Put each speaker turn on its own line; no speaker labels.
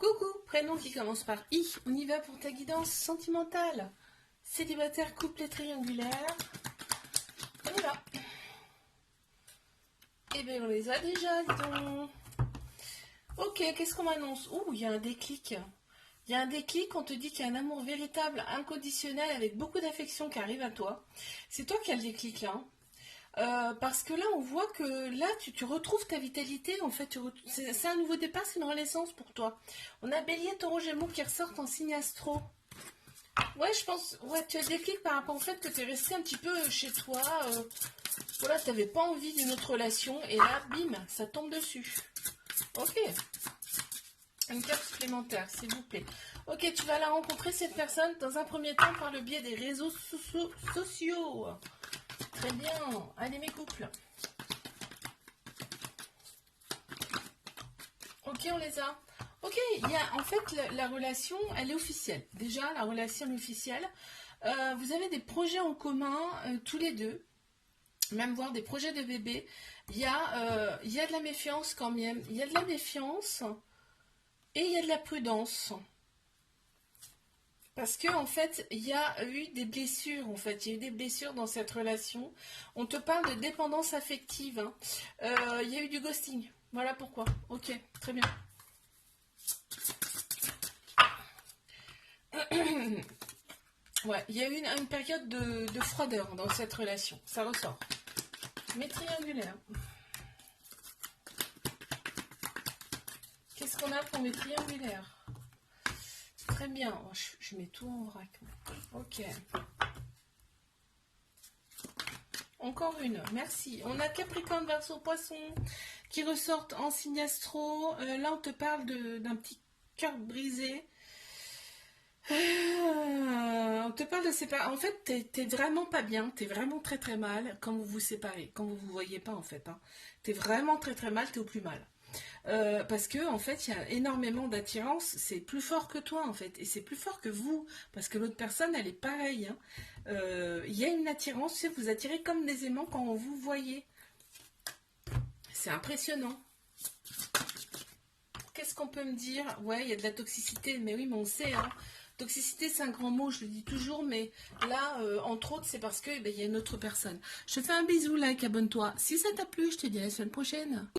Coucou, prénom qui commence par I. On y va pour ta guidance sentimentale. Célibataire, couple et triangulaire. On y va. Eh bien, on les a déjà, dis donc. Ok, qu'est-ce qu'on m'annonce? Ouh, il y a un déclic. Il y a un déclic, on te dit qu'il y a un amour véritable, inconditionnel, avec beaucoup d'affection qui arrive à toi. C'est toi qui as le déclic là. Parce que là, on voit que là, tu retrouves ta vitalité. En fait, c'est un nouveau départ, c'est une renaissance pour toi. On a Bélier, Taureau, Gémeaux qui ressortent en signe astro. Ouais, je pense, ouais, tu as le déclic par rapport au fait que tu es resté un petit peu chez toi. Voilà, tu n'avais pas envie d'une autre relation. Et là, bim, ça tombe dessus. Ok. Une carte supplémentaire, s'il vous plaît. Ok, tu vas la rencontrer, cette personne, dans un premier temps, par le biais des réseaux sociaux. Très bien. Allez, mes couples. Ok, on les a. Ok, il y a en fait la relation, elle est officielle. Déjà, la relation est officielle. Vous avez des projets en commun, tous les deux. Même voir des projets de bébé. Il y a de la méfiance quand même. Il y a de la méfiance et il y a de la prudence. Parce que en fait, il y a eu des blessures. En fait, il y a eu des blessures dans cette relation. On te parle de dépendance affective. Hein. Il y a eu du ghosting. Voilà pourquoi. Ok, très bien. Ouais, il y a eu une période de froideur dans cette relation. Ça ressort. Mais triangulaire. Qu'est-ce qu'on a pour mes triangulaires? Très bien. Oh, je mets tout en vrac. Ok. Encore une. Merci. On a Capricorne, Verseau, Poisson qui ressortent en signe astro. Là, on te parle d'un petit cœur brisé. On te parle de séparation. En fait, t'es vraiment pas bien. T'es vraiment très très mal quand vous vous séparez. Quand vous vous voyez pas, en fait. Hein. T'es vraiment très très mal. T'es au plus mal. Parce que en fait il y a énormément d'attirance, c'est plus fort que toi en fait, et c'est plus fort que vous, parce que l'autre personne elle est pareille. Hein. Il y a une attirance, tu sais, vous attirez comme des aimants quand vous voyez. C'est impressionnant. Qu'est-ce qu'on peut me dire? Ouais, il y a de la toxicité, mais oui, mais on sait. Hein. Toxicité, c'est un grand mot, je le dis toujours, mais là, entre autres, c'est parce que y a une autre personne. Je te fais un bisou, like, abonne-toi. Si ça t'a plu, je te dis à la semaine prochaine.